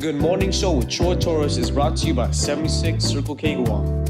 Good Morning Show with Troy Torres is brought to you by 76 Circle K Guam.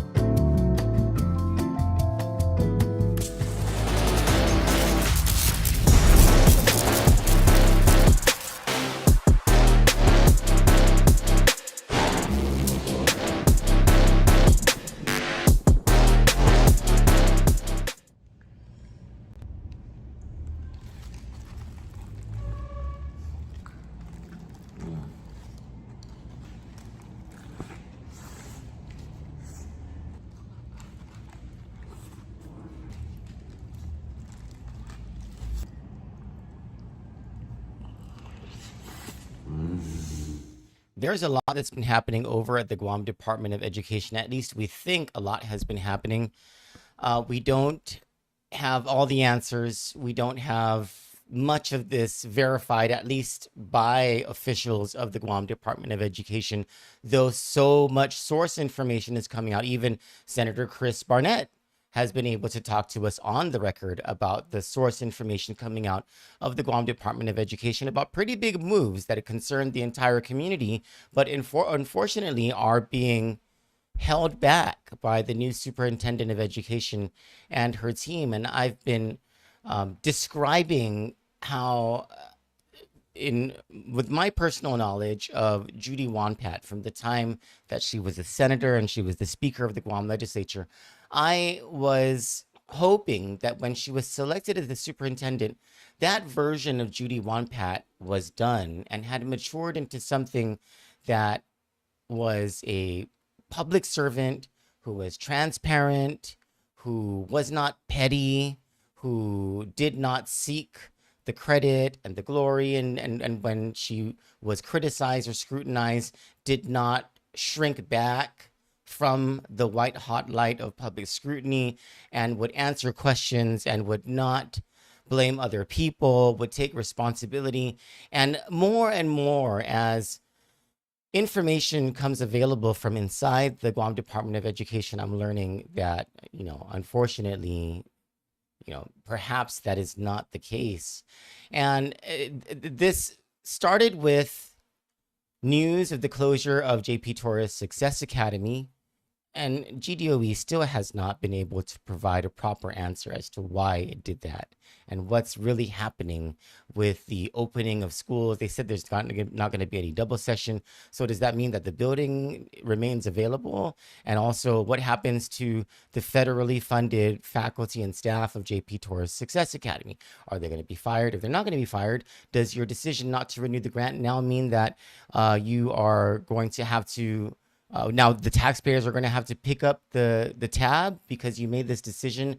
There's a lot that's been happening over at the Guam Department of Education. At least we think a lot has been happening. We don't have all the answers. We don't have much of this verified, at least by officials of the Guam Department of Education, though so much source information is coming out. Even Senator Chris Barnett has been able to talk to us on the record about the source information coming out of the Guam Department of Education about pretty big moves that concern the entire community, but unfortunately are being held back by the new superintendent of education and her team. And I've been describing how with my personal knowledge of Judy Wonpat from the time that she was a senator and she was the speaker of the Guam legislature, I was hoping that when she was selected as the superintendent, that version of Judy Wonpat was done and had matured into something that was a public servant who was transparent, who was not petty, who did not seek the credit and the glory, and when she was criticized or scrutinized, did not shrink back from the white hot light of public scrutiny and would answer questions and would not blame other people, would take responsibility. And more as information comes available from inside the Guam Department of Education, I'm learning that, unfortunately, perhaps that is not the case. And this started with news of the closure of JP Torres Success Academy, and GDOE still has not been able to provide a proper answer as to why it did that and what's really happening with the opening of schools. They said there's not going to be any double session. So does that mean that the building remains available? And also, what happens to the federally funded faculty and staff of JP Torres Success Academy? Are they going to be fired? If they're not going to be fired, does your decision not to renew the grant now mean that you are going to have to now the taxpayers are going to have to pick up the tab because you made this decision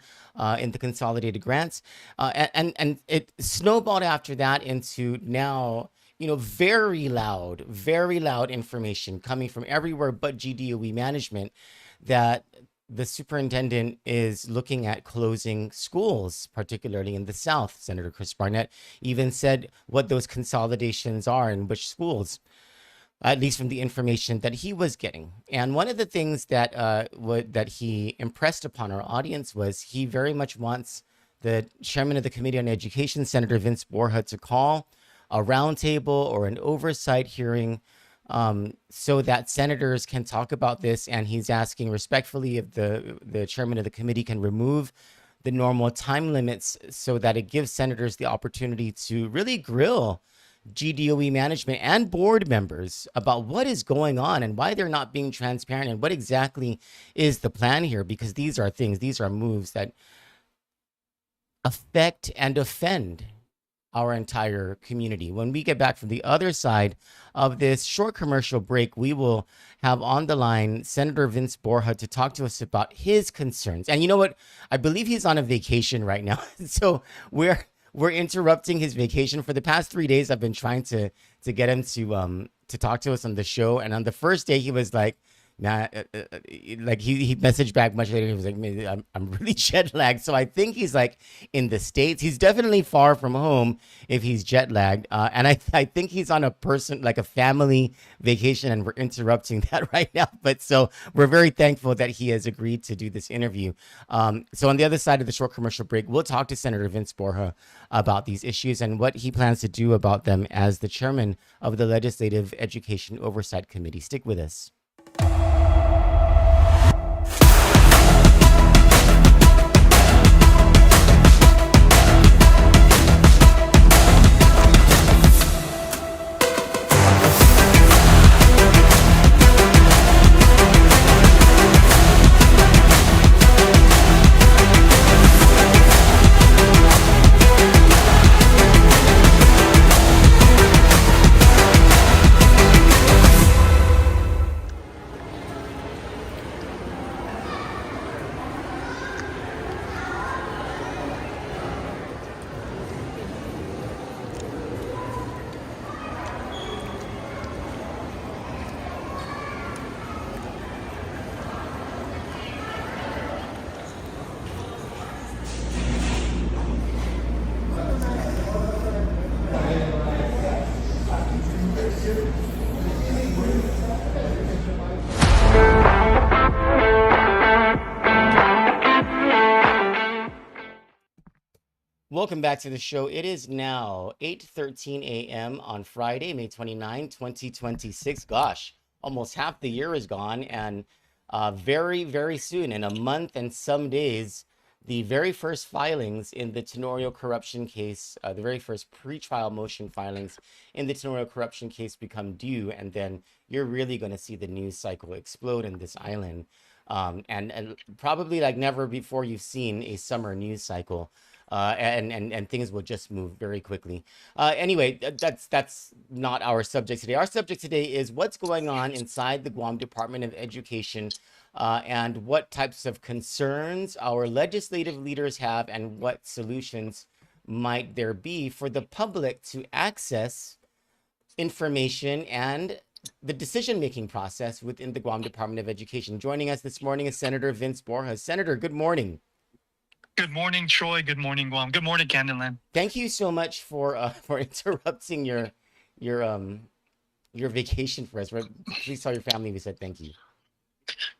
in the consolidated grants, and it snowballed after that into now very loud information coming from everywhere but GDOE management that the superintendent is looking at closing schools, particularly in the South. Senator Chris Barnett even said what those consolidations are and which schools, at least from the information that he was getting. And one of the things that that he impressed upon our audience was he very much wants the chairman of the Committee on Education, Senator Vince Borja, to call a roundtable or an oversight hearing so that senators can talk about this. And he's asking respectfully if the chairman of the committee can remove the normal time limits so that it gives senators the opportunity to really grill GDOE management and board members about what is going on and why they're not being transparent and what exactly is the plan here, because these are moves that affect and offend our entire community. When we get back from the other side of this short commercial break, we will have on the line Senator Vince Borja to talk to us about his concerns. And you know what? I believe he's on a vacation right now. So we're interrupting his vacation. For the past 3 days, I've been trying to get him to talk to us on the show. And on the first day, he was like, Nah, like he messaged back much later. He was like, "Man, I'm really jet lagged." So I think he's like in the States. He's definitely far from home if he's jet lagged. And I think he's on a person like a family vacation, and we're interrupting that right now. But so we're very thankful that he has agreed to do this interview. So on the other side of the short commercial break, we'll talk to Senator Vince Borja about these issues and what he plans to do about them as the chairman of the Legislative Education Oversight Committee. Stick with us. Welcome back to the show. It is now 8:13 a.m. on Friday, May 29, 2026. Gosh, almost half the year is gone, and very, very soon, in a month and some days, the very first filings in the Tenorio corruption case, the very first pretrial motion filings in the Tenorio corruption case become due, and then you're really going to see the news cycle explode in this island. And probably like never before you've seen a summer news cycle. And things will just move very quickly. Anyway, that's not our subject today. Our subject today is what's going on inside the Guam Department of Education, and what types of concerns our legislative leaders have, and what solutions might there be for the public to access information and the decision-making process within the Guam Department of Education. Joining us this morning is Senator Vince Borja. Senator, good morning. Good morning, Troy. Good morning, Guam. Good morning, Kandit. Thank you so much for interrupting your vacation for us. Please tell your family we said thank you.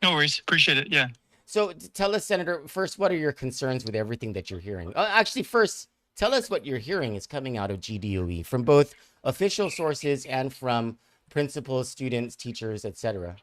No worries. Appreciate it. Yeah. So tell us, Senator, first, what are your concerns with everything that you're hearing? Actually, first, tell us what you're hearing is coming out of GDOE from both official sources and from principals, students, teachers, etc.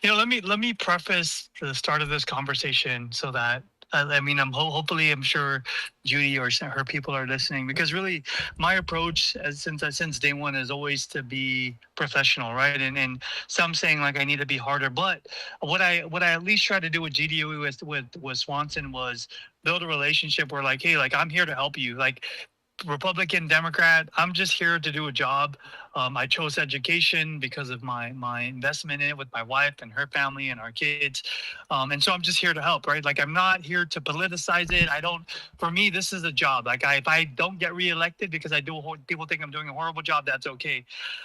Let me preface the start of this conversation so that hopefully, I'm sure Judy or her people are listening, because really my approach since day one is always to be professional, right? And some saying like I need to be harder, but what I at least tried to do with GDOE with Swanson was build a relationship where like, hey, like I'm here to help you, like Republican, Democrat, I'm just here to do a job. I chose education because of my investment in it with my wife and her family and our kids. And so I'm just here to help, right? Like I'm not here to politicize it. For me, this is a job. Like if I don't get reelected because people think I'm doing a horrible job, that's okay.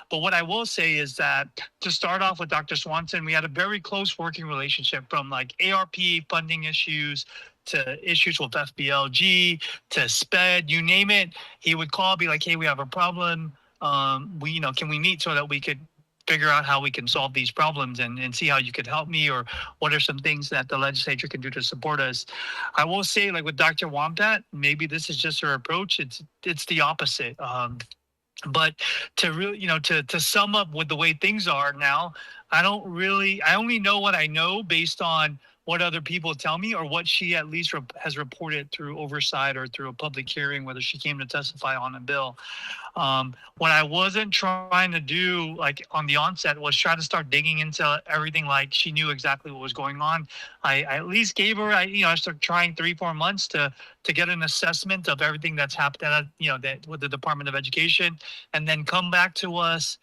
But what I will say is that to start off with Dr. Swanson, we had a very close working relationship, from like ARP funding issues to issues with FBLG, to SPED, you name it. He would call, be like, hey, we have a problem. Can we meet so that we could figure out how we can solve these problems and see how you could help me, or what are some things that the legislature can do to support us. I will say, like with Dr. Wamtat, maybe this is just her approach. It's the opposite. But to really, to sum up with the way things are now, I only know what I know based on what other people tell me, or what she at least has reported through oversight or through a public hearing, whether she came to testify on a bill. What I wasn't trying to do, like on the onset, was try to start digging into everything like she knew exactly what was going on. I at least gave her, I started trying 3-4 months to get an assessment of everything that's happened, that with the Department of Education, and then come back to us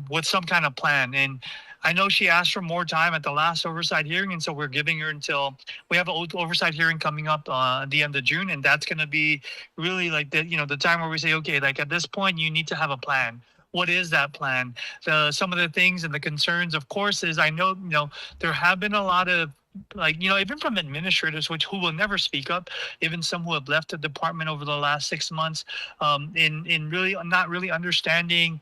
with some kind of plan. And I know she asked for more time at the last oversight hearing, and so we're giving her until we have an oversight hearing coming up at the end of June, and that's going to be really like the time where we say, okay, like at this point, you need to have a plan. what is that plan? Some of the things and the concerns, of course, is I know, there have been a lot of, like, even from administrators, which who will never speak up, even some who have left the department over the last 6 months, in really not really understanding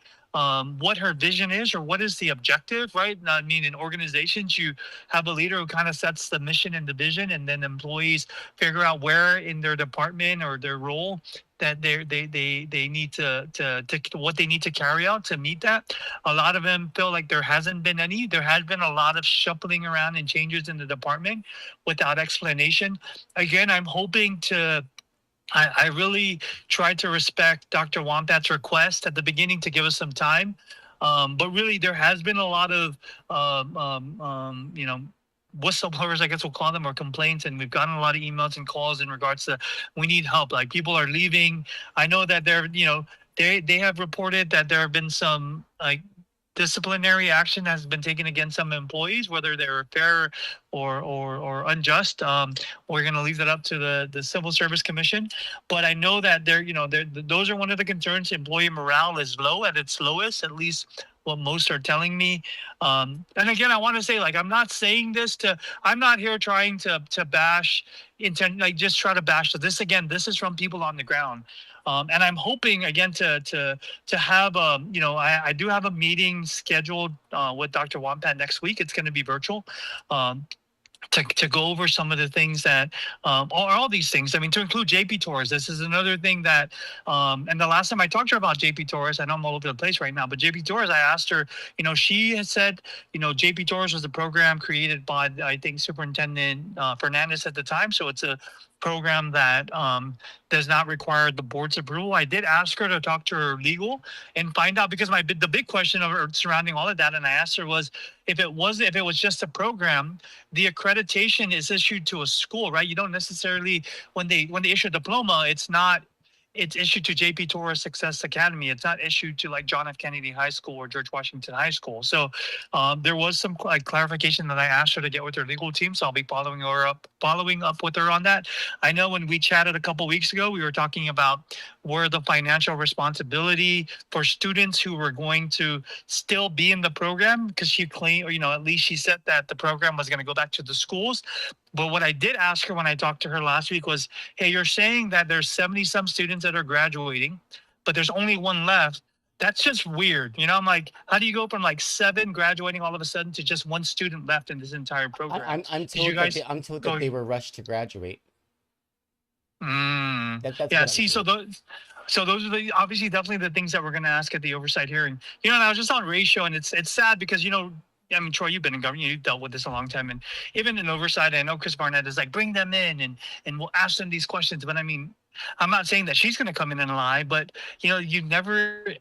what her vision is or what is the objective, right? I mean, in organizations, you have a leader who kind of sets the mission and the vision, and then employees figure out where in their department or their role that they need to what they need to carry out to meet that. A lot of them feel like there hasn't been any. There has been a lot of shuffling around and changes in the department without explanation. Again, I'm hoping to I really tried to respect Dr. Wampat's request at the beginning to give us some time. But really, there has been a lot of, whistleblowers, I guess we'll call them, or complaints. And we've gotten a lot of emails and calls in regards to we need help. Like people are leaving. I know that they have reported that there have been some like disciplinary action has been taken against some employees, whether they're fair or unjust. We're going to leave that up to the Civil Service Commission. But I know that those are one of the concerns. Employee morale is low at its lowest, at least what most are telling me. And again, I want to say, like, I'm not saying this I'm not here trying to bash just try to bash this. Again, this is from people on the ground. And I'm hoping again to have I do have a meeting scheduled with Dr. Wampat next week. It's going to be virtual. To go over some of the things that all these things, I mean, to include JP Tours. This is another thing that and the last time I talked to her about JP Tours, I know I'm all over the place right now, but JP Tours, I asked her, she had said, JP Tours was a program created by, I think, Superintendent Fernandez at the time. So it's a program that does not require the board's approval. I did ask her to talk to her legal and find out, because the big question surrounding all of that, and I asked her, was if it was just a program, the accreditation is issued to a school, right? You don't necessarily, when they issue a diploma, it's issued to JP Torres Success Academy. It's not issued to like John F. Kennedy High School or George Washington High School. So there was some clarification that I asked her to get with her legal team. So I'll be following up with her on that. I know when we chatted a couple weeks ago, we were talking about where the financial responsibility for students who were going to still be in the program, because she claimed, or at least she said that the program was going to go back to the schools. But what I did ask her when I talked to her last week was, hey, you're saying that there's 70 some students that are graduating, but there's only one left. That's just weird. I'm like, how do you go from like 7 graduating all of a sudden to just 1 student left in this entire program? I'm told that they were rushed to graduate. That's yeah. See, so those are obviously definitely the things that we're going to ask at the oversight hearing. And I was just on ratio, and it's sad because I mean, Troy, you've been in government, you've dealt with this a long time, and even in oversight, I know Chris Barnett is like, bring them in and we'll ask them these questions. But I mean, I'm not saying that she's going to come in and lie, but through the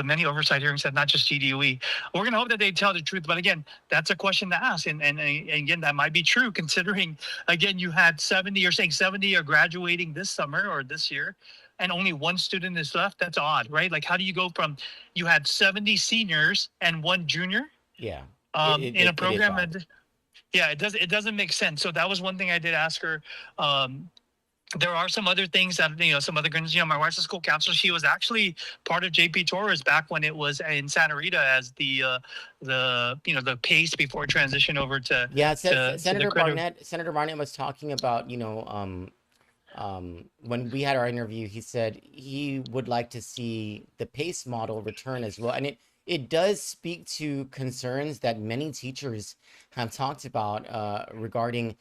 many oversight hearings, that not just GDOE, we're going to hope that they tell the truth. But again, that's a question to ask. And again, that might be true, considering, again, you had 70, you're saying 70 are graduating this summer or this year, and only 1 student is left. That's odd, right? Like, how do you go from, you had 70 seniors and 1 junior? Yeah. In a program. It doesn't make sense. So that was one thing I did ask her. There are some other things that, some other girls, my wife's a school counselor. She was actually part of JP Torres back when it was in Santa Rita as the PACE before it transitioned over to. Yeah, Senator Barnett was talking about, when we had our interview, he said he would like to see the PACE model return as well. And it does speak to concerns that many teachers have talked about regarding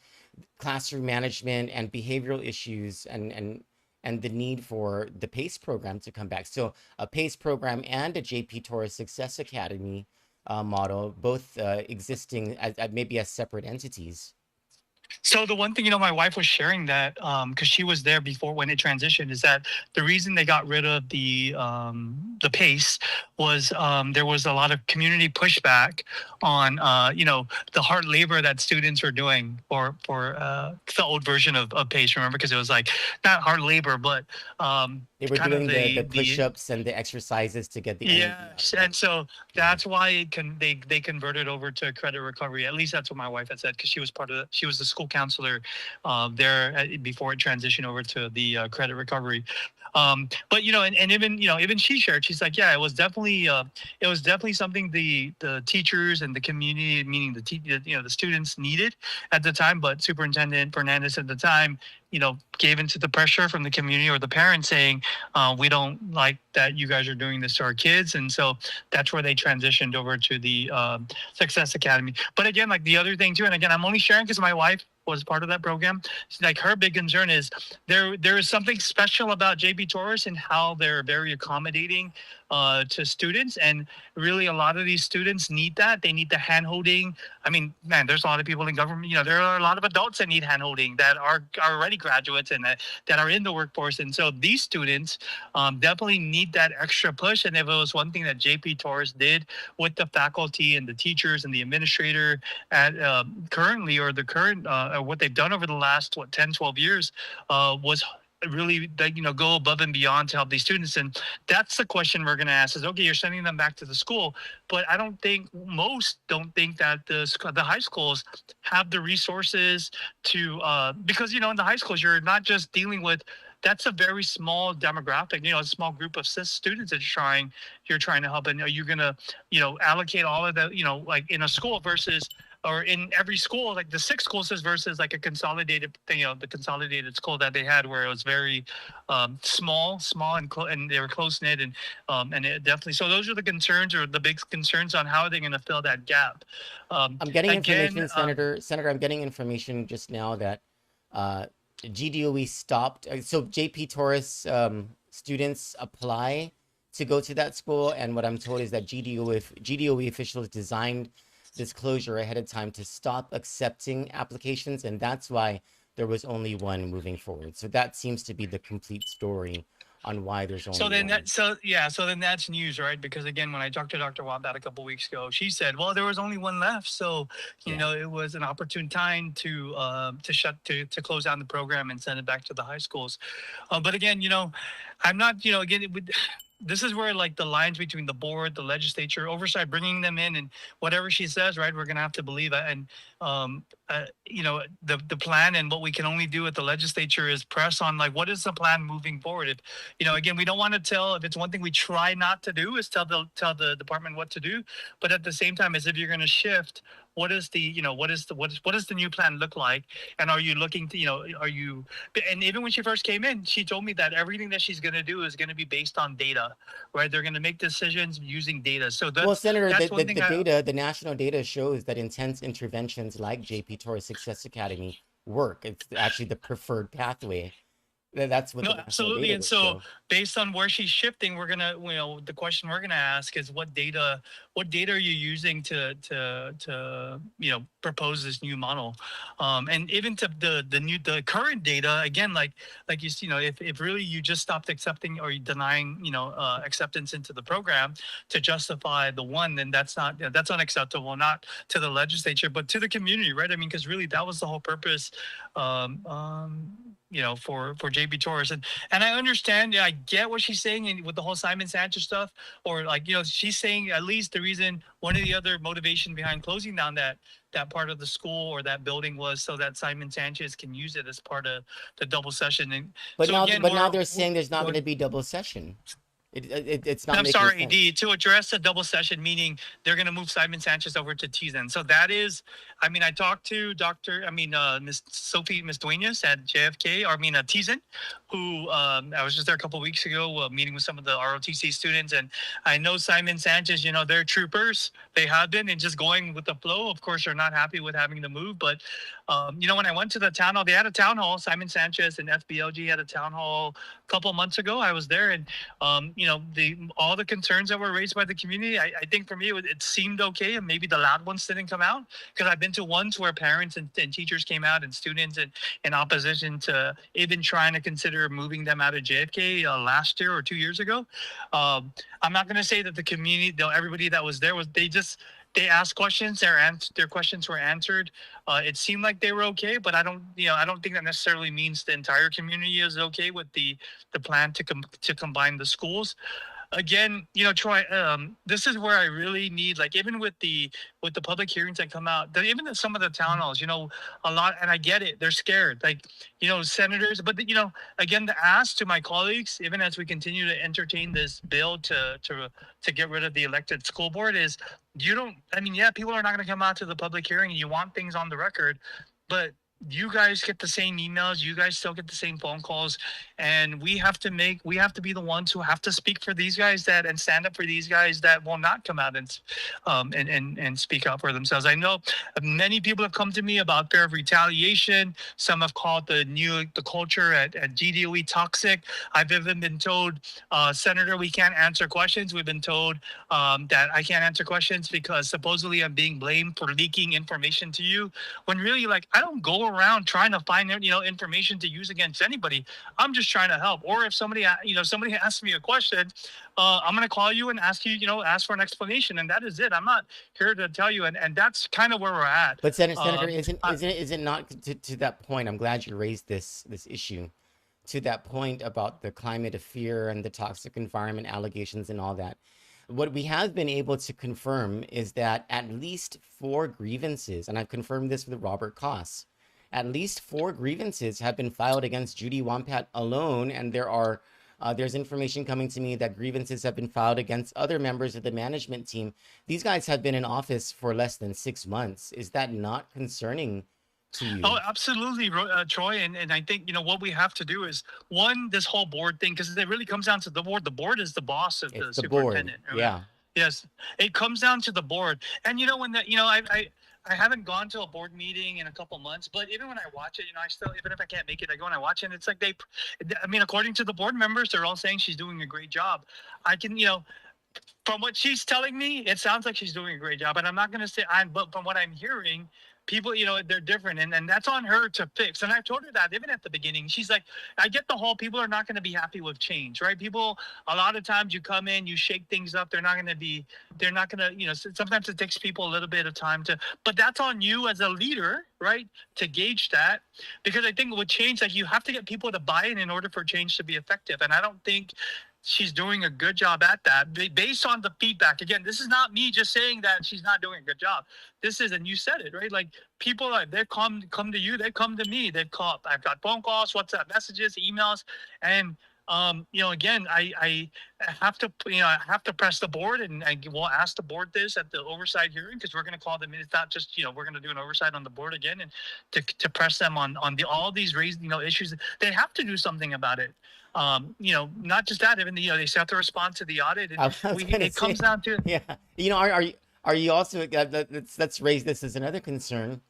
classroom management and behavioral issues and the need for the PACE program to come back. So a PACE program and a JP Torres Success Academy model, both existing as maybe as separate entities. So the one thing, my wife was sharing that because she was there before when it transitioned, is that the reason they got rid of the PACE was there was a lot of community pushback on the hard labor that students were doing for the old version of PACE. Remember, because it was like not hard labor, but they were doing the push-ups and the exercises to get the energy. And so that's why they converted over to credit recovery. At least that's what my wife had said, because she was the school counselor there before it transitioned over to the credit recovery. But and even even she shared, she's like, yeah, it was definitely something the teachers and the community, meaning the students needed at the time. But Superintendent Fernandez at the time, gave into the pressure from the community or the parents saying, we don't like that you guys are doing this to our kids. And so that's where they transitioned over to the Success Academy. But again, like the other thing too, and again, I'm only sharing because my wife was part of that program. Like her big concern is there is something special about JP Torres and how they're very accommodating to students. And really a lot of these students need that. They need the hand holding. I mean, man, there's a lot of people in government, there are a lot of adults that need hand holding that are already graduates and that are in the workforce. And so these students definitely need that extra push. And if it was one thing that JP Torres did with the faculty and the teachers and the administrator at currently, or the current, what they've done over the last 10, 12 years was really go above and beyond to help these students. And that's the question we're going to ask is, okay, you're sending them back to the school, but most don't think that the high schools have the resources to because in the high schools you're not just dealing with, that's a very small demographic, a small group of students that you're trying to help. And are you going to allocate all of that like in a school versus, or in every school, like the 6 schools versus like a consolidated thing, the consolidated school that they had where it was very small and they were close knit and it definitely. So those are the concerns, or the big concerns on how they're going to fill that gap. I'm getting information, Senator. I'm getting information just now that GDOE stopped. So JP Torres students apply to go to that school, and what I'm told is that GDOE officials designed this closure ahead of time to stop accepting applications, and that's why there was only one moving forward. So that seems to be the complete story on why there's only one. So then that's news, right? Because again, when I talked to Dr. Wombat a couple of weeks ago, she said, well, there was only one left. So, it was an opportune time to close down the program and send it back to the high schools. But again, I'm not, this is where like the lines between the board, the legislature, oversight, bringing them in, and whatever she says, right, we're going to have to believe it. And, the plan, and what we can only do at the legislature is press on, like, what is the plan moving forward? If, again, we don't want to tell, if it's one thing we try not to do is tell the department what to do. But at the same time, as if you're going to shift, what is the new plan look like? And are you looking to, and even when she first came in, she told me that everything that she's going to do is going to be based on data, right? They're going to make decisions using data. So Senator, the national data shows that intense interventions like JP Torres Success Academy work. It's actually the preferred pathway. That's what absolutely. And so based on where she's shifting, we're gonna, the question we're gonna ask is what data are you using to propose this new model? And even to the current data, again, like you see, if really you just stopped accepting or denying acceptance into the program to justify the one, then that's unacceptable, not to the legislature but to the community, right? I mean, because really that was the whole purpose for JP Torres. And I understand, I get what she's saying, and with the whole Simon Sanchez stuff, or she's saying at least one of the other motivation behind closing down that part of the school or that building was so that Simon Sanchez can use it as part of the double session. And now they're saying there's not going to be double session. It's not. I'm sorry, to address the double session, meaning they're going to move Simon Sanchez over to Tizen. So that is, I talked to Miss Duenas at JFK, Tizen, who I was just there a couple of weeks ago meeting with some of the ROTC students. And I know Simon Sanchez, they're troopers. They have been, and just going with the flow. Of course, they're not happy with having to move. But, when I went to the town hall, they had a town hall. Simon Sanchez and FBLG had a town hall a couple of months ago. I was there, and, all the concerns that were raised by the community, I think for me, it seemed okay. And maybe the loud ones didn't come out, because I've been to ones where parents and teachers came out, and students in opposition to even trying to consider moving them out of JFK last year or 2 years ago. I'm not going to say that the community, everybody that was there, they asked questions. Their questions were answered. It seemed like they were okay, but I don't think that necessarily means the entire community is okay with the plan to combine the schools. again, Troy, this is where I really need, like, even with the public hearings that come out, even some of the town halls, a lot, and I get it, they're scared, like, senators, but again, the ask to my colleagues, even as we continue to entertain this bill to get rid of the elected school board, is you don't. I mean, yeah, people are not going to come out to the public hearing, and you want things on the record, but you guys get the same emails, you guys still get the same phone calls, and we have to be the ones who have to speak for these guys that and stand up for these guys that will not come out and speak out for themselves. I know many people have come to me about fear of retaliation. Some have called the culture at GDOE toxic. I've even been told, Senator, we can't answer questions. We've been told that I can't answer questions because supposedly I'm being blamed for leaking information to you, when really, like, I don't go around trying to find information to use against anybody. I'm just trying to help. Or if somebody asks me a question, I'm going to call you and ask ask for an explanation, and that is it. I'm not here to tell you, and that's kind of where we're at. But Senator, is it not to that point? I'm glad you raised this issue. To that point about the climate of fear and the toxic environment allegations and all that. What we have been able to confirm is that at least 4 grievances, and I've confirmed this with Robert Koss, at least 4 grievances have been filed against Judy Wampat alone, and there's information coming to me that grievances have been filed against other members of the management team. These guys have been in office for less than 6 months. Is that not concerning to you? Oh, absolutely, Troy. And I think, what we have to do is, one, this whole board thing, because it really comes down to the board. The board is the boss of the superintendent. Board. Yeah. Yes. It comes down to the board. And, when I haven't gone to a board meeting in a couple months, but even when I watch it, I still, even if I can't make it, I go and I watch it. And it's like according to the board members, they're all saying she's doing a great job. I can, from what she's telling me, it sounds like she's doing a great job. And I'm not going to say but from what I'm hearing, people, they're different, and that's on her to fix. And I told her that even at the beginning. She's like, I get the whole people are not going to be happy with change, right? People, a lot of times you come in, you shake things up. They're not going to, sometimes it takes people a little bit of time but that's on you as a leader, right? To gauge that, because I think with change, like, you have to get people to buy in order for change to be effective. And I don't think she's doing a good job at that based on the feedback. Again, this is not me just saying that she's not doing a good job. This is, and you said it, right? Like, people, they come to you, they come to me, I've got phone calls, WhatsApp messages, emails, and again, I have to, I have to press the board, and we'll ask the board this at the oversight hearing, because we're going to call them. It's not just, we're going to do an oversight on the board again, and to press them on all these raised, issues. They have to do something about it. Not just that, even they still have to respond to the audit. It comes down to, yeah. Are you also, let's raise this as another concern,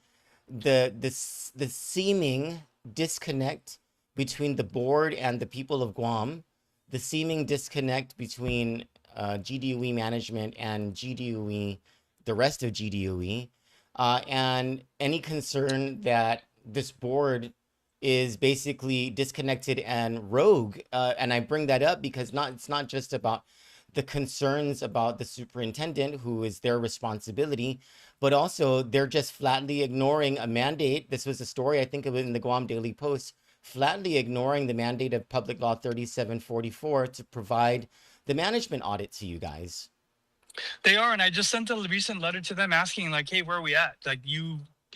the seeming disconnect between the board and the people of Guam, the seeming disconnect between GDOE management and GDOE, the rest of GDOE, and any concern that this board is basically disconnected and rogue. And I bring that up because it's not just about the concerns about the superintendent, who is their responsibility, but also they're just flatly ignoring a mandate. This was a story, I think, of it in the Guam Daily Post, flatly ignoring the mandate of Public Law 3744 to provide the management audit to you guys. They are, and I just sent a recent letter to them asking, like, hey, where are we at? Like,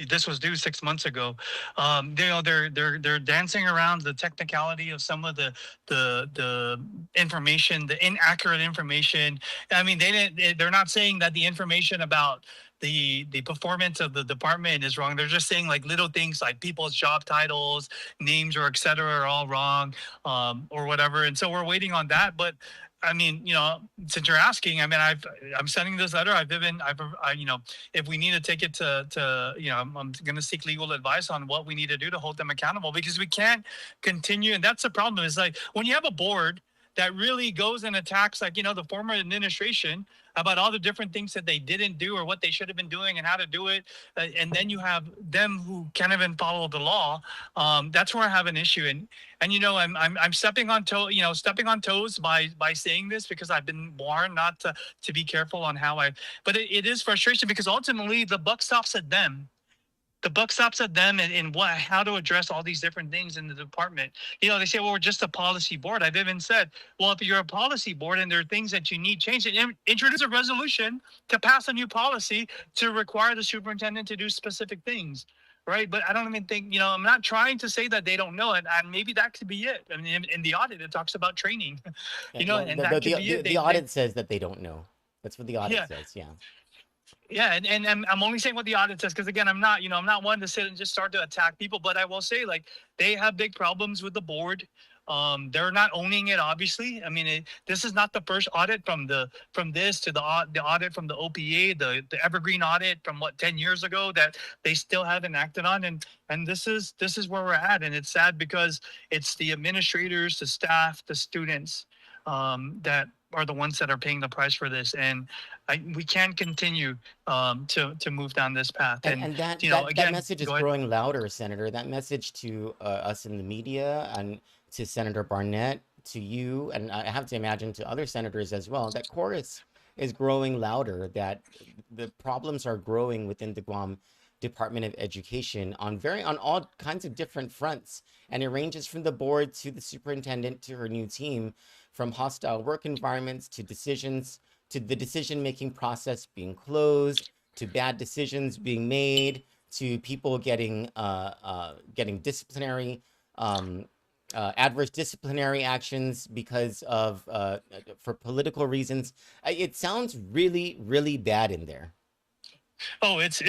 this was due 6 months ago. They're dancing around the technicality of some of the information, the inaccurate information. I mean, they're not saying that the information about the performance of the department is wrong. They're just saying, like, little things like people's job titles, names, or et cetera, are all wrong, or whatever. And so we're waiting on that. But I mean, since you're asking, I mean, I'm sending this letter. If we need to take it to I'm going to seek legal advice on what we need to do to hold them accountable, because we can't continue. And that's the problem, is like, when you have a board that really goes and attacks, like, the former administration about all the different things that they didn't do or what they should have been doing and how to do it, and then you have them who can't even follow the law. That's where I have an issue. And I'm stepping on toes by saying this, because I've been warned not to be careful on how but it is frustration, because ultimately the buck stops at them. the buck stops at them and what how to address all these different things in the department. They say, well, we're just a policy board. I've even said, well, if you're a policy board and there are things that you need changed, introduce a resolution to pass a new policy to require the superintendent to do specific things. Right. But I don't even think, I'm not trying to say that they don't know it. And maybe that could be it. I mean, in the audit, it talks about training, Well, and that could be it. the audit says that they don't know. That's what the audit Yeah. says. Yeah. Yeah, and I'm only saying what the audit says because again, I'm not one to sit and just start to attack people, but I will say like they have big problems with the board. They're not owning it, obviously. I mean, this is not the first audit from this to the audit from the OPA, the Evergreen audit from 10 years ago that they still haven't acted on, and this is where we're at, and it's sad because it's the administrators, the staff, the students that are the ones that are paying the price for this, and we can't continue to move down this path. And that, that message is growing louder, Senator. That message to us in the media and to Senator Barnett, to you, and I have to imagine to other senators as well, that chorus is growing louder, that the problems are growing within the Guam Department of Education on all kinds of different fronts. And it ranges from the board to the superintendent to her new team, from hostile work environments to decisions, to the decision-making process being closed, to bad decisions being made, to people getting disciplinary, adverse disciplinary actions because of for political reasons. It sounds really, really bad in there. Oh, it's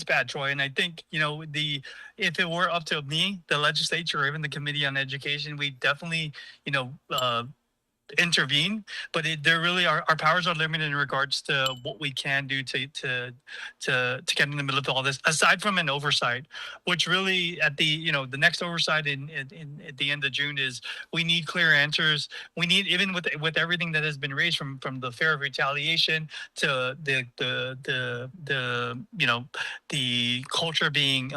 bad, Troy. And I think, if it were up to me, the legislature, or even the Committee on Education, we definitely, intervene, but there really our powers are limited in regards to what we can do to get in the middle of all this, aside from an oversight, which really at the the next oversight at the end of June is we need clear answers. We need, even with everything that has been raised from the fear of retaliation to the culture being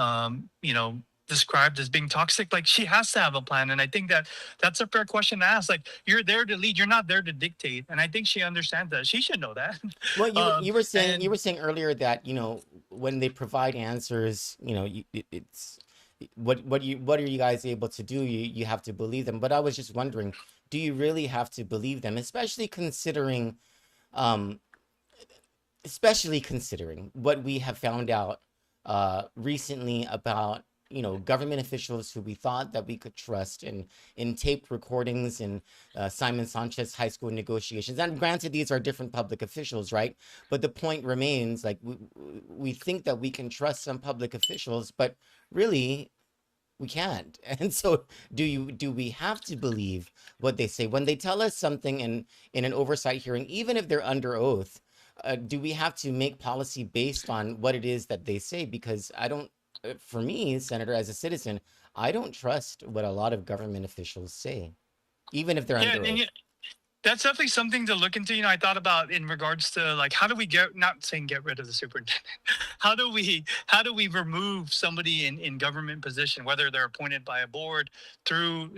described as being toxic, like she has to have a plan. And I think that's a fair question to ask. Like, you're there to lead, you're not there to dictate. And I think she understands that. She should know that. Well, you were saying earlier that when they provide answers, it's what are you guys able to do? You have to believe them. But I was just wondering, do you really have to believe them, especially considering what we have found out recently about government officials who we thought that we could trust in taped recordings in Simon Sanchez high school negotiations. And granted, these are different public officials, right? But the point remains, like, we think that we can trust some public officials, but really we can't. And so do we have to believe what they say when they tell us something in an oversight hearing, even if they're under oath? Do we have to make policy based on what it is that they say? Because for me, Senator, as a citizen, I don't trust what a lot of government officials say, even if they're under oath. That's definitely something to look into. I thought about in regards to, like, how do we not saying get rid of the superintendent, how do we remove somebody in government position, whether they're appointed by a board through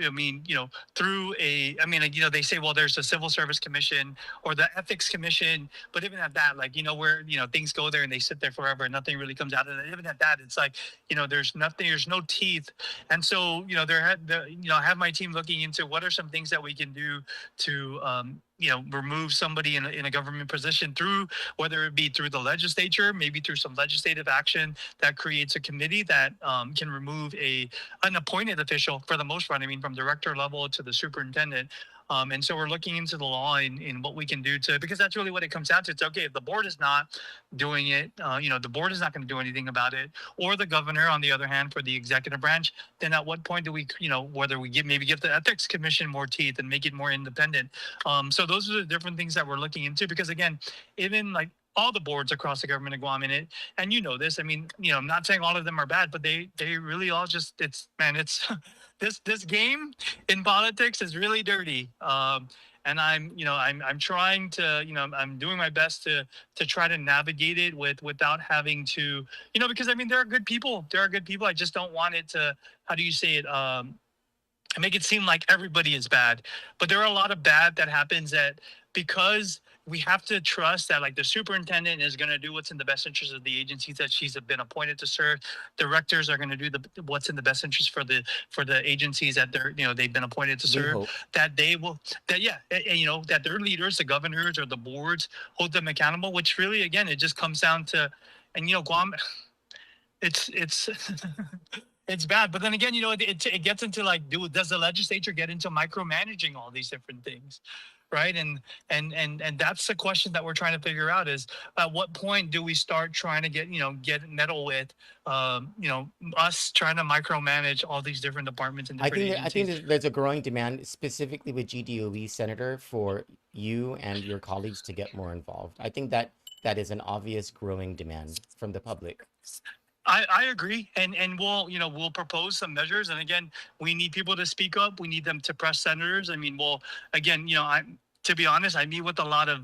they say, well, there's a civil service commission or the ethics commission, but even at that, like, where things go there and they sit there forever and nothing really comes out of it. Even at that, it's like, there's no teeth. And so I have my team looking into what are some things that we can do to remove somebody in a government position, through whether it be through the legislature, maybe through some legislative action that creates a committee that can remove an appointed official for the most part. I mean, from director level to the superintendent. And so we're looking into the law in what we can do because that's really what it comes down to. It's okay if the board is not doing it, the board is not going to do anything about it, or the governor, on the other hand, for the executive branch, then at what point do we, whether we give the ethics commission more teeth and make it more independent. So those are the different things that we're looking into, because again, even like all the boards across the government of Guam in it, and this, I mean, I'm not saying all of them are bad, but they really all just, it's this game in politics is really dirty. And I'm trying to, I'm doing my best to try to navigate it without having to, because I mean, there are good people. I just don't want it to, how do you say it? Make it seem like everybody is bad, but there are a lot of bad that happens because we have to trust that like the superintendent is going to do what's in the best interest of the agencies that she's been appointed to serve. Directors are going to do what's in the best interest for the agencies that they've been appointed to We serve. hope. That they will that their leaders, the governors or the boards, hold them accountable. Which really, again, it just comes down to, and Guam, it's it's bad. But then again, it gets into like, does the legislature get into micromanaging all these different things, right? And that's the question that we're trying to figure out, is at what point do we start trying to get meddle with us trying to micromanage all these different departments and different I agencies. think there's a growing demand, specifically with GDOE, Senator, for you and your colleagues to get more involved. I think that is an obvious growing demand from the public. I agree, and we'll propose some measures, and again, we need people to speak up. We need them to press senators. I mean, again, to be honest, I meet with a lot of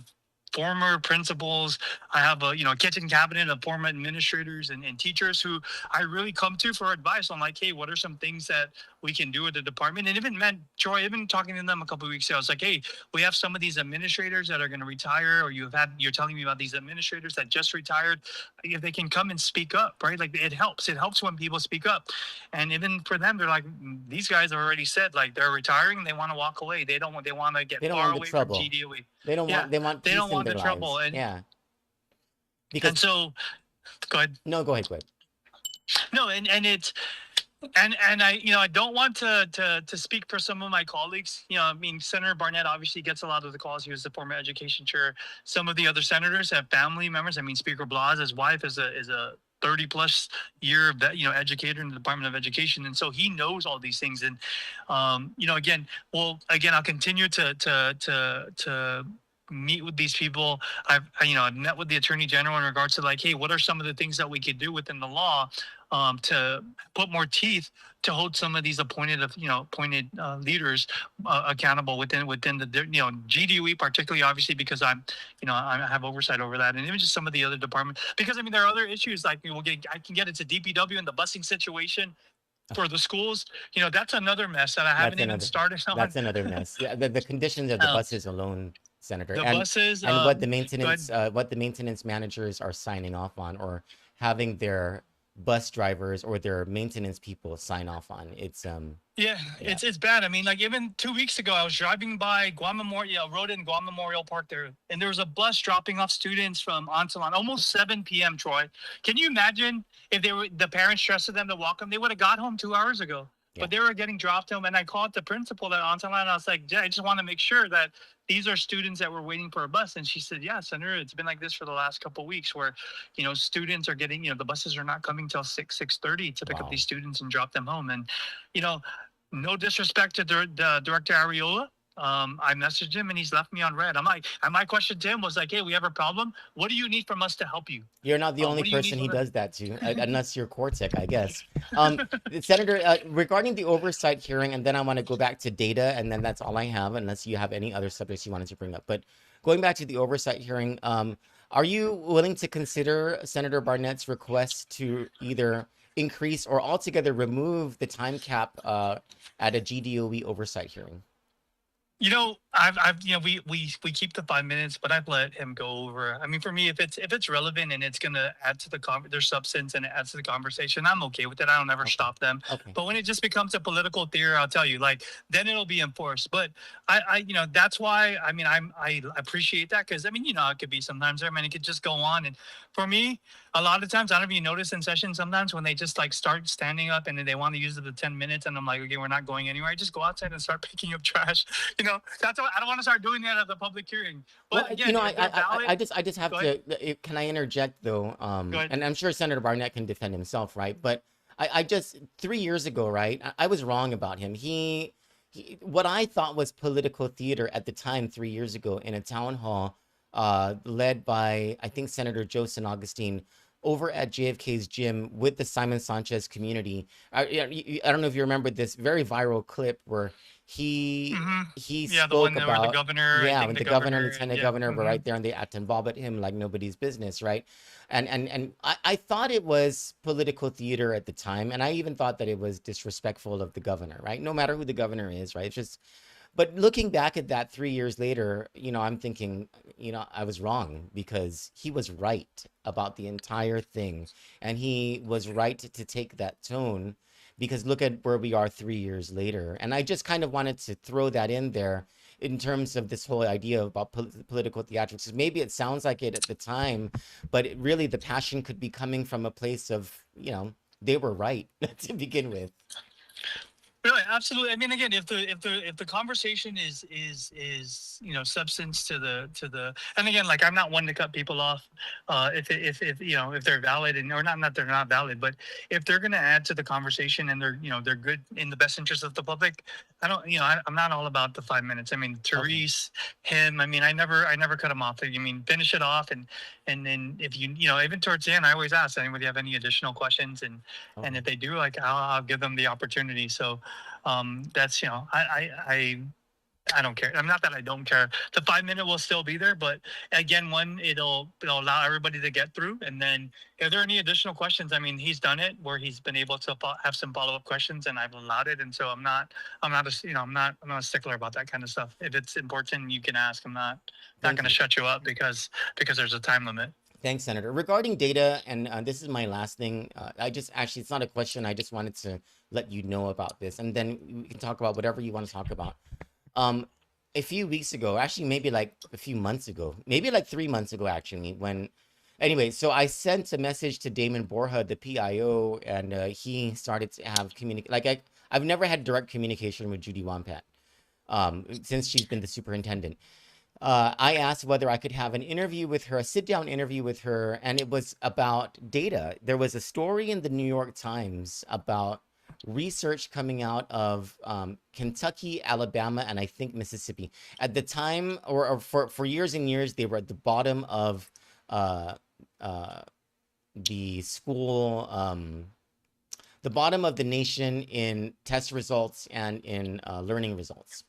former principals. I have a kitchen cabinet of former administrators and teachers who I really come to for advice on like, hey, what are some things that we can do at the department? And even Troy, even talking to them a couple of weeks ago, I was like, hey, we have some of these administrators that are going to retire, or you're telling me about these administrators that just retired. If they can come and speak up, right? Like it helps when people speak up. And even for them, they're like, these guys have already said like they're retiring, they want to walk away. They want to get far away from GDOE. They don't want They don't want the trouble. And yeah. And so go ahead. No, go ahead. No, and it's and I don't want to speak for some of my colleagues. I mean, Senator Barnett obviously gets a lot of the calls. He was the former education chair. Some of the other senators have family members. I mean, Speaker Blas, his wife is a 30 plus year educator in the Department of Education, and so he knows all these things. And again, I'll continue to meet with these people. I've met with the Attorney General in regards to like, hey, what are some of the things that we could do within the law to put more teeth to hold some of these appointed leaders accountable within the GDOE, particularly obviously because I have oversight over that, and even just some of the other departments, because I mean there are other issues like I can get into DPW and the busing situation for the schools. That's another mess that I haven't even started on. That's another mess. Yeah, the conditions of the buses alone, Senator, and what the maintenance managers are signing off on, or having their bus drivers or their maintenance people sign off on. It's it's bad. I mean, like even 2 weeks ago, I was driving by Guam Memorial Road in Guam Memorial Park there, and there was a bus dropping off students from Onsalon, almost 7 p.m. Troy, can you imagine if the parents trusted them to walk them? They would have got home 2 hours ago. But they were getting dropped home, and I called the principal at Onsalon, and I was like, I just want to make sure that these are students that were waiting for a bus. And she said, yeah, Senator, it's been like this for the last couple of weeks where, students are getting, the buses are not coming till 6:30 to pick up these students and drop them home. And, no disrespect to Director Ariola. I messaged him and he's left me on red. I'm like, and my question to him was like, hey, we have a problem. What do you need from us to help you? You're not the only person he does that to, unless you're Cortec, I guess. Senator, regarding the oversight hearing, and then I want to go back to data, and then that's all I have, unless you have any other subjects you wanted to bring up. But going back to the oversight hearing, are you willing to consider Senator Barnett's request to either increase or altogether remove the time cap at a GDOE oversight hearing? We keep the 5 minutes, but I've let him go over. I mean, for me, if it's relevant and it's gonna add to their substance and it adds to the conversation, I'm okay with it. I don't ever stop them. Okay. But when it just becomes a political theory, I'll tell you, like then it'll be enforced. But I that's why I appreciate that, because I mean it could be sometimes it could just go on. And for me, a lot of times, I don't know if you notice in session sometimes when they just like start standing up and then they want to use the 10 minutes, and I'm like, okay, we're not going anywhere. I just go outside and start picking up trash. That's what I don't want to start doing that at the public hearing. But again, I just have to. Can I interject though? And I'm sure Senator Barnett can defend himself, right? But I just 3 years ago, right? I was wrong about him. He what I thought was political theater at the time 3 years ago in a town hall led by, I think, Senator Joe San Augustine over at JFK's gym with the Simon Sanchez community. I don't know if you remember this very viral clip where he spoke about the governor, with the governor and lieutenant governor were right there, and they act involved at him like nobody's business, right? And I thought it was political theater at the time, and I even thought that it was disrespectful of the governor, right? No matter who the governor is, right? It's just But looking back at that 3 years later, I'm thinking, I was wrong because he was right about the entire thing. And he was right to take that tone because look at where we are 3 years later. And I just kind of wanted to throw that in there in terms of this whole idea about political theatrics. Maybe it sounds like it at the time, but really the passion could be coming from a place of, they were right to begin with. Really, absolutely. I mean, again, if the conversation is substance to the and again, like I'm not one to cut people off, if if they're valid and or not they're not valid, but if they're going to add to the conversation and they're good in the best interest of the public, I don't I'm not all about the 5 minutes. I mean, Okay. Therese, him, I mean, I never cut them off. I mean, finish it off and then if even towards the end, I always ask anybody have any additional questions and Okay. if they do, like I'll give them the opportunity. So that's I don't care. I'm not that I don't care. The 5 minute will still be there, but again, one it'll allow everybody to get through. And then if there are any additional questions, I mean, he's done it where he's been able to have some follow up questions, and I've allowed it. And so I'm not I'm not a stickler about that kind of stuff. If it's important, you can ask. I'm not Thank going to you. shut you up because there's a time limit. Thanks, Senator. Regarding data, and this is my last thing, I just actually, it's not a question. I just wanted to let you know about this, and then we can talk about whatever you want to talk about. Um, a few weeks ago, actually, maybe like a few months ago, maybe like 3 months ago, actually, anyway, so I sent a message to Damon Borja, the PIO, and he started to have I've never had direct communication with Judy Wampat, since she's been the superintendent. I asked whether I could have an interview with her, a sit down interview with her, and it was about data. There was a story in the New York Times about research coming out of Kentucky, Alabama, and I think Mississippi. At the time, or for years and years, they were at the bottom of uh, uh, the school, the bottom of the nation in test results and in learning results.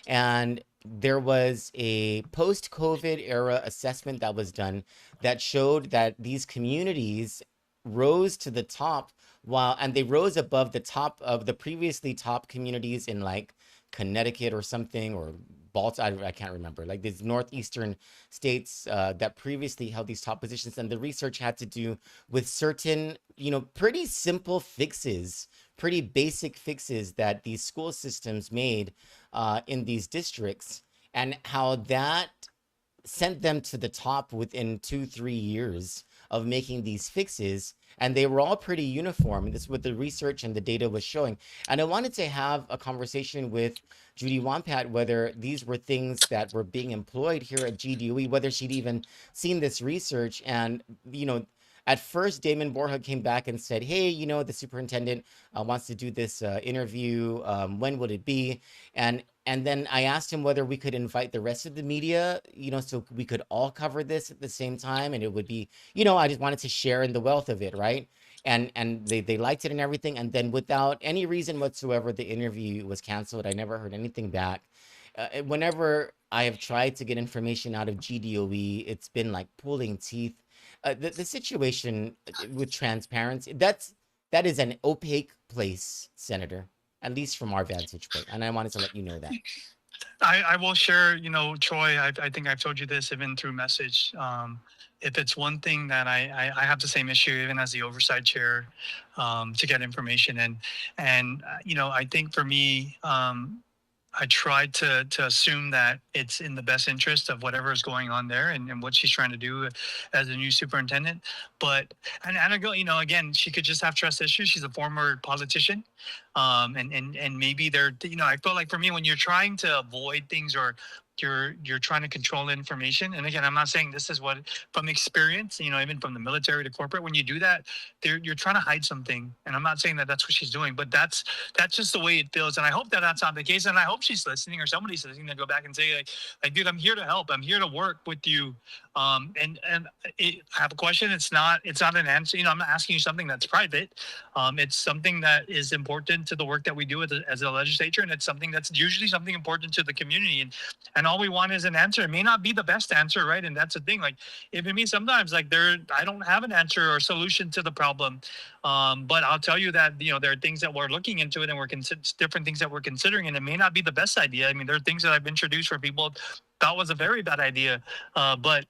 And there was a post-COVID era assessment that was done that showed that these communities rose to the top and they rose above the top of the previously top communities in like Connecticut or something, or Baltimore, I can't remember, like these northeastern states that previously held these top positions. And the research had to do with certain, pretty simple fixes, pretty basic fixes that these school systems made in these districts, and how that sent them to the top within 2-3 years of making these fixes. And they were all pretty uniform. This is what the research and the data was showing. And I wanted to have a conversation with Judy Wampat whether these were things that were being employed here at GDOE, whether she'd even seen this research. And, at first, Damon Borja came back and said, hey, the superintendent wants to do this interview. When would it be? And then I asked him whether we could invite the rest of the media, so we could all cover this at the same time. And it would be, I just wanted to share in the wealth of it, right? And they liked it and everything. And then without any reason whatsoever, the interview was canceled. I never heard anything back. Whenever I have tried to get information out of GDOE, it's been like pulling teeth. The situation with transparency, that is an opaque place, Senator, at least from our vantage point. And I wanted to let you know that. I will share, Troy, I think I've told you this even through message. If it's one thing that I have the same issue, even as the oversight chair, to get information. And I think for me, I tried to assume that it's in the best interest of whatever is going on there and what she's trying to do as a new superintendent. But and I go, again, she could just have trust issues. She's a former politician, and maybe they're, I feel like for me when you're trying to avoid things or you're trying to control information. And again, I'm not saying this is what from experience, even from the military to corporate, when you do that, you're trying to hide something. And I'm not saying that that's what she's doing, but that's just the way it feels. And I hope that that's not the case. And I hope she's listening or somebody's listening to go back and say like, dude, I'm here to help. I'm here to work with you. And I have a question. It's not an answer. I'm not asking you something that's private. It's something that is important to the work that we do as a legislature. And it's something that's usually something important to the community. And and all we want is an answer. It may not be the best answer, right? And that's the thing. Like, even me sometimes, like, I don't have an answer or solution to the problem. But I'll tell you that, there are things that we're looking into it, and different things that we're considering, and it may not be the best idea. I mean, there are things that I've introduced where people thought was a very bad idea. But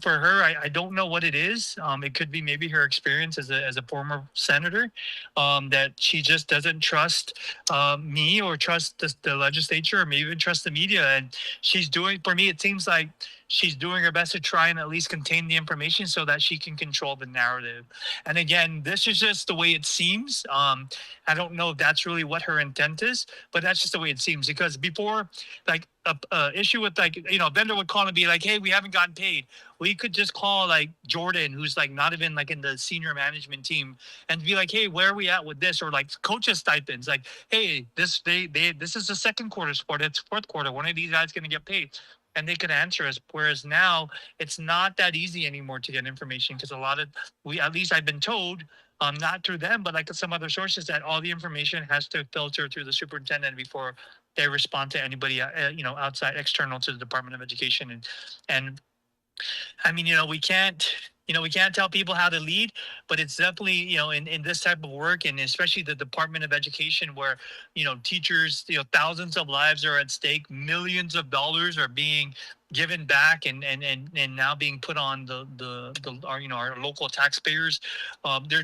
for her, I don't know what it is. It could be maybe her experience as a former senator, that she just doesn't trust me, or trust the legislature, or maybe even trust the media. And for me, it seems like she's doing her best to try and at least contain the information so that she can control the narrative. And again, this is just the way it seems. I don't know if that's really what her intent is, but that's just the way it seems. Because before, like, a issue with, like, a vendor would call and be like, hey, we haven't gotten paid. We could just call, like, Jordan, who's, like, not even, like, in the senior management team, and be like, hey, where are we at with this? Or, like, coaches stipends, like, hey, this is the second quarter sport, it's fourth quarter, one of these guys going to get paid. And they could answer us. Whereas now it's not that easy anymore to get information, because at least I've been told, not through them, but like some other sources, that all the information has to filter through the superintendent before they respond to anybody, outside, external to the Department of Education. And I mean, we can't tell people how to lead, but it's definitely, in this type of work, and especially the Department of Education, where, teachers, thousands of lives are at stake, millions of dollars are being given back, and now being put on our local taxpayers.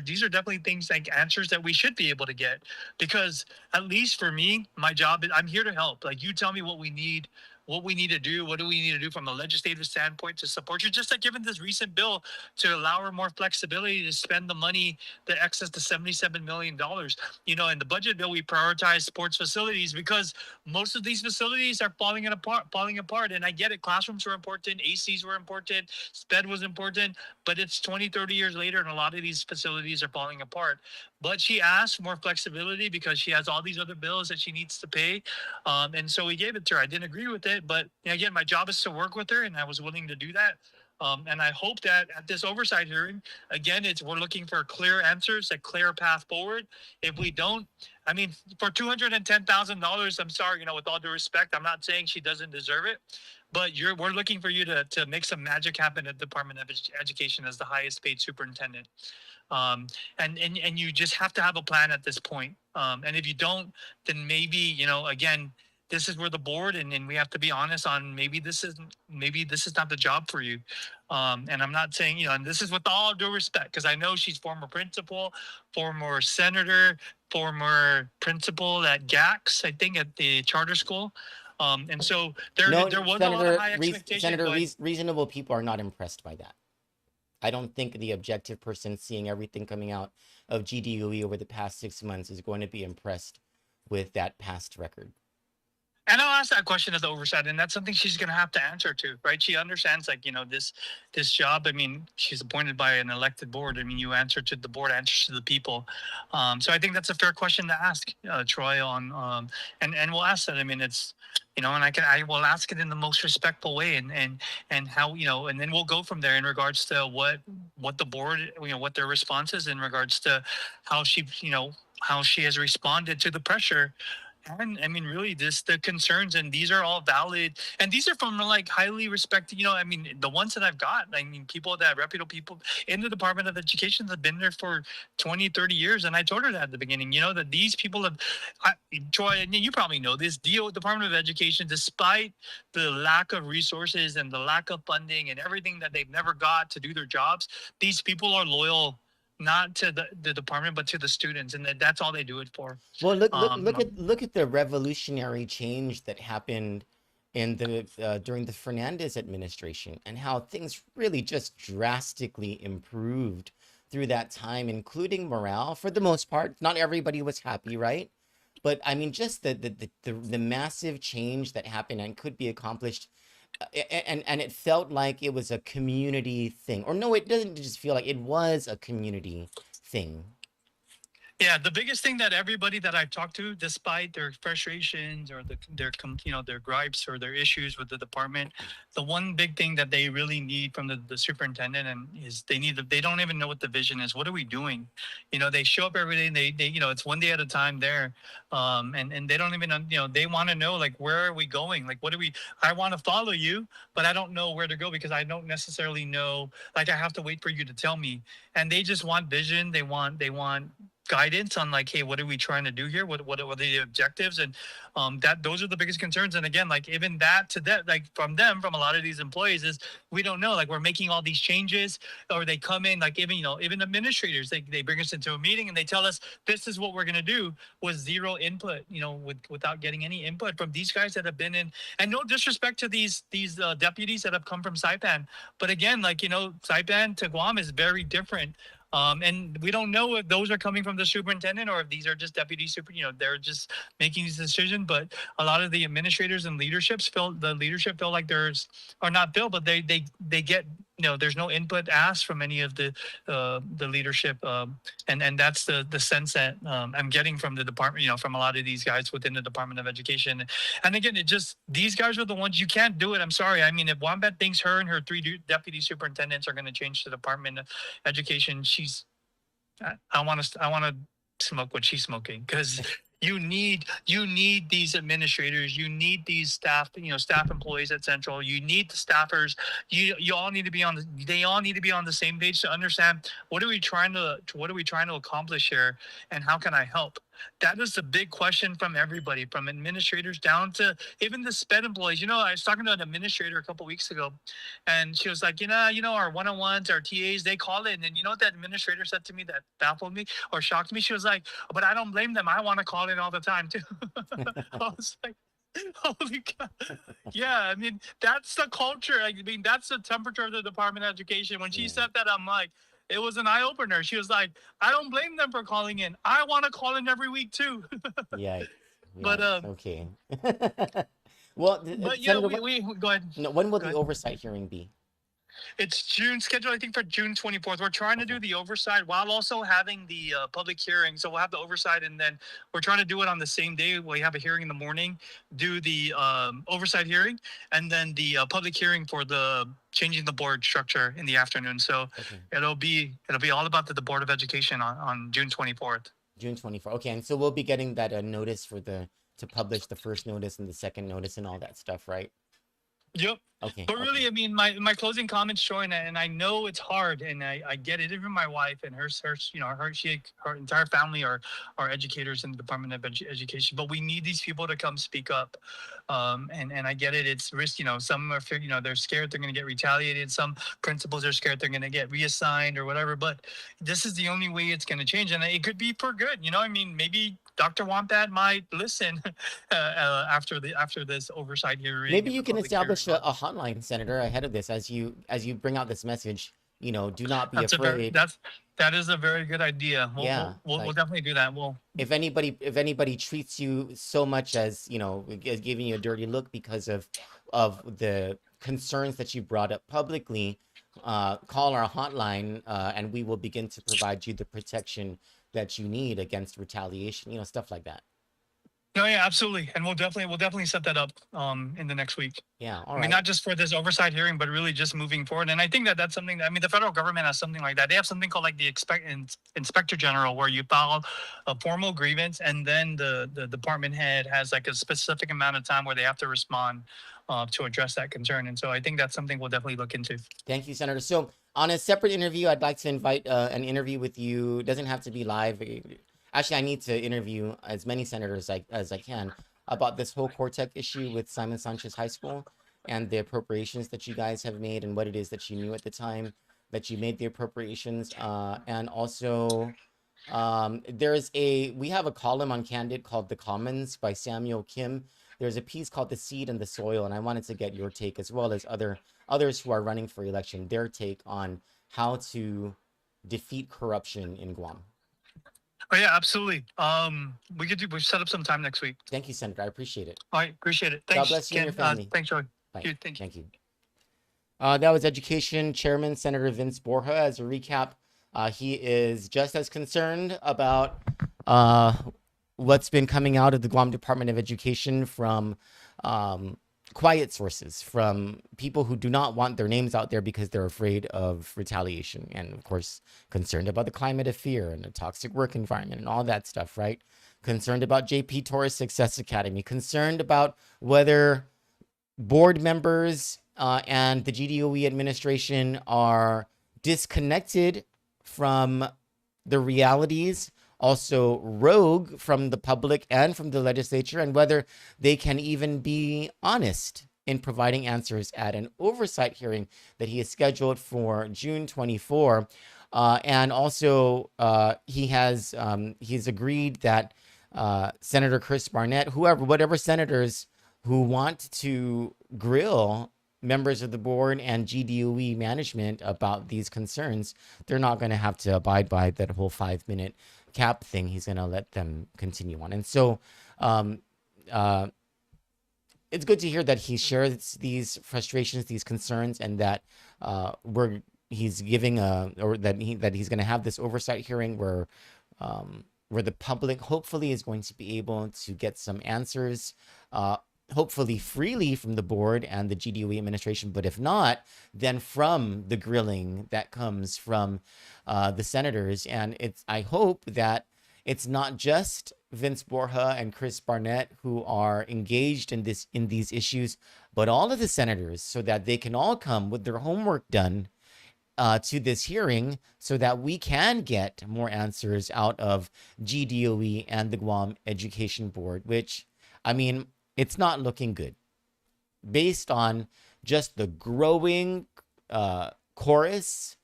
These are definitely things, like, answers that we should be able to get, because at least for me, my job is, I'm here to help. Like, you tell me what we need to do. What do we need to do from a legislative standpoint to support you? Just like given this recent bill to allow her more flexibility to spend the money, the excess to $77 million. In the budget bill, we prioritize sports facilities because most of these facilities are falling apart. And I get it. Classrooms were important. ACs were important. SPED was important. But it's 20, 30 years later, and a lot of these facilities are falling apart. But she asked for more flexibility because she has all these other bills that she needs to pay. And so we gave it to her. I didn't agree with it, but again, my job is to work with her, and I was willing to do that. And I hope that at this oversight hearing, again, we're looking for clear answers, a clear path forward. If we don't, I mean, for $210,000, I'm sorry, with all due respect, I'm not saying she doesn't deserve it, but we're looking for you to make some magic happen at the Department of Education as the highest paid superintendent. And you just have to have a plan at this point. And if you don't, then maybe, again, this is where the board, and we have to be honest on, maybe this is not the job for you. And I'm not saying, and this is with all due respect, because I know she's former principal, former senator, former principal at GAX, I think, at the charter school. And so there was a lot of high expectations. Senator, reasonable people are not impressed by that. I don't think the objective person seeing everything coming out of GDOE over the past 6 months is going to be impressed with that past record. And I'll ask that question at the oversight, and that's something she's going to have to answer to, right? She understands, like, this job. I mean, she's appointed by an elected board. I mean, you answer to the board, answers to the people. So I think that's a fair question to ask, Troy. And we'll ask that. I mean, it's, and I will ask it in the most respectful way, and how, and then we'll go from there in regards to what the board, what their response is in regards to how she has responded to the pressure. And I mean, really, the concerns, and these are all valid, and these are from, like, highly respected, I mean, the ones that I've got, I mean, reputable people in the Department of Education that have been there for 20, 30 years. And I told her that at the beginning, that these people have, Troy, and you probably know this, Department of Education, despite the lack of resources and the lack of funding and everything that they've never got to do their jobs, these people are loyal, not to the department, but to the students, and that's all they do it for. Well, look at the revolutionary change that happened in during the Fernandez administration, and how things really just drastically improved through that time, including morale for the most part. Not everybody was happy, right? But I mean, just the massive change that happened and could be accomplished. And it felt like it was a community thing. Or no, it doesn't just feel like it was a community thing. Yeah, the biggest thing that everybody that I've talked to, despite their frustrations or their gripes or their issues with the department, the one big thing that they really need from the superintendent and is they don't even know what the vision is. What are we doing? They show up every day and they it's one day at a time there, and they don't even they want to know like where are we going? Like what do we? I want to follow you, but I don't know where to go because I don't necessarily know. Like I have to wait for you to tell me, and they just want vision. They want guidance on like, hey, what are we trying to do here? What are the objectives? And that those are the biggest concerns. And again, like even that to that, like from a lot of these employees is we don't know. Like we're making all these changes, or they come in like even administrators, they bring us into a meeting and they tell us this is what we're gonna do with zero input, without getting any input from these guys that have been in. And no disrespect to these deputies that have come from Saipan, but again, like Saipan to Guam is very different. And we don't know if those are coming from the superintendent or if these are just deputy super. They're just making these decisions. But a lot of the administrators and leadership feel like or not feel, but they get there's no input asked from any of the leadership, and that's the sense that I'm getting from the department. From a lot of these guys within the Department of Education. And again, these guys are the ones you can't do it. I'm sorry. I mean, if Wombat thinks her and her three deputy superintendents are going to change the Department of Education, I want to smoke what she's smoking because you need these administrators, you need these staff employees at Central, you need the staffers, you all need to be they all need to be on the same page to understand what are we trying to accomplish here and how can I help. That is the big question from everybody, from administrators down to even the SPED employees. I was talking to an administrator a couple weeks ago, and she was like, our one-on-ones, our TAs, they call in, and you know what that administrator said to me that baffled me or shocked me? She was like, but I don't blame them. I want to call in all the time too. I was like, holy God. Yeah, I mean, that's the culture. I mean, that's the temperature of the Department of Education. When she said that, I'm like, it was an eye opener. She was like, I don't blame them for calling in. I want to call in every week too. Yeah. But Okay. Well, but Senator, we go ahead. no, when will Go the ahead. oversight hearing be? It's scheduled, I think, for June 24th. We're trying to do the oversight while also having the public hearing. So we'll have the oversight, and then we're trying to do it on the same day. We have a hearing in the morning, do the oversight hearing, and then the public hearing for the changing the board structure in the afternoon. So it'll be all about the Board of Education on June 24th. June 24th. Okay, and so we'll be getting that notice to publish the first notice and the second notice and all that stuff, right? Yep. Okay. But really, I mean, my closing comments showing that, and I know it's hard, and I get it. Even my wife and her entire family are educators in the Department of Education. But we need these people to come speak up, and I get it. It's risk. Some are they're scared they're going to get retaliated. Some principals are scared they're going to get reassigned or whatever. But this is the only way it's going to change, and it could be for good. I mean, maybe Dr. Wombat might listen after this oversight hearing. Maybe you can establish a hotline, Senator, ahead of this as you bring out this message. Do not be afraid. That is a very good idea. We'll definitely do that. If anybody treats you so much as giving you a dirty look because of the concerns that you brought up publicly, call our hotline and we will begin to provide you the protection that you need against retaliation, stuff like that. No, yeah, absolutely, and we'll definitely set that up in the next week. Yeah, all right. I mean, not just for this oversight hearing, but really just moving forward. And I think that's something that, I mean, the federal government has something like that. They have something called like the inspector general, where you file a formal grievance, and then the department head has like a specific amount of time where they have to respond to address that concern. And so I think that's something we'll definitely look into. Thank you, Senator. So on a separate interview, I'd like to invite an interview with you. It doesn't have to be live. Actually, I need to interview as many senators as I can about this whole Cortec issue with Simon Sanchez High School and the appropriations that you guys have made and what it is that you knew at the time that you made the appropriations. And also, we have a column on Kandit called The Commons by Samuel Kim. There's a piece called The Seed and the Soil, and I wanted to get your take, as well as others who are running for election, their take on how to defeat corruption in Guam. Oh yeah, absolutely. We've set up some time next week. Thank you, Senator. I appreciate it. All right, appreciate it. Thanks. God bless you and your family. Thanks, Joey. Bye. Thank you. That was Education Chairman Senator Vince Borja. As a recap, he is just as concerned about what's been coming out of the Guam Department of Education from quiet sources, from people who do not want their names out there because they're afraid of retaliation, and of course concerned about the climate of fear and the toxic work environment and all that stuff, right? Concerned about JP Torres Success Academy, concerned about whether board members and the GDOE administration are disconnected from the realities, also rogue from the public and from the legislature, and whether they can even be honest in providing answers at an oversight hearing that he has scheduled for June 24. And also he's agreed that Senator Chris Barnett, whatever senators who want to grill members of the board and GDOE management about these concerns, they're not going to have to abide by that whole 5-minute cap thing. He's going to let them continue on. And so it's good to hear that he shares these frustrations, these concerns, and that he's giving that he's going to have this oversight hearing where the public hopefully is going to be able to get some answers, hopefully freely from the board and the GDOE administration, but if not, then from the grilling that comes from the senators. And I hope that it's not just Vince Borja and Chris Barnett who are engaged in these issues, but all of the senators, so that they can all come with their homework done to this hearing, so that we can get more answers out of GDOE and the Guam Education Board, which, I mean, it's not looking good. Based on just the growing chorus,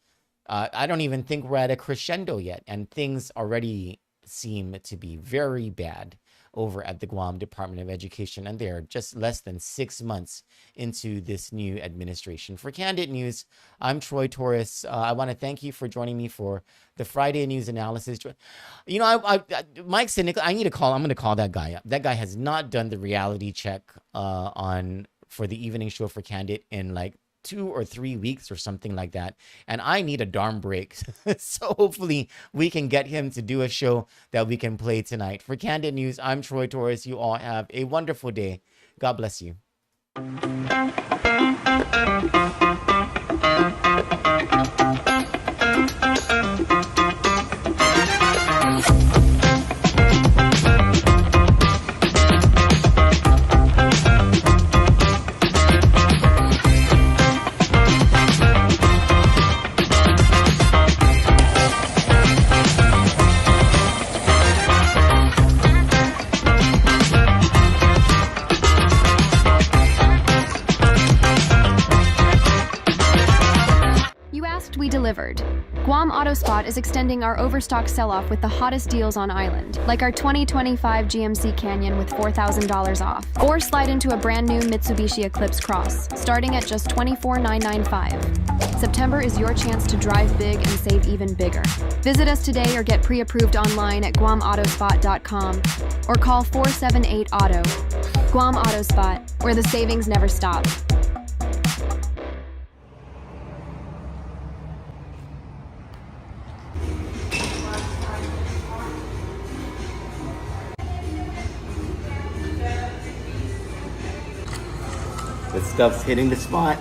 I don't even think we're at a crescendo yet, and things already seem to be very bad over at the Guam Department of Education, and they're just less than 6 months into this new administration. For Kandit News, I'm Troy Torres. I want to thank you for joining me for the Friday News Analysis. You know, Mike Cynic, I'm going to call that guy up. That guy has not done the reality check for the evening show for Kandit in like 2 or 3 weeks or something like that, and I need a darn break. So hopefully we can get him to do a show that we can play tonight. For Kandit News, I'm Troy Torres. You all have a wonderful day. God bless you. We delivered. Guam AutoSpot is extending our overstock sell-off with the hottest deals on island, like our 2025 GMC Canyon with $4,000 off, or slide into a brand new Mitsubishi Eclipse Cross, starting at just $24,995. September is your chance to drive big and save even bigger. Visit us today or get pre-approved online at guamautospot.com or call 478-AUTO. Guam AutoSpot, where the savings never stop. This stuff's hitting the spot.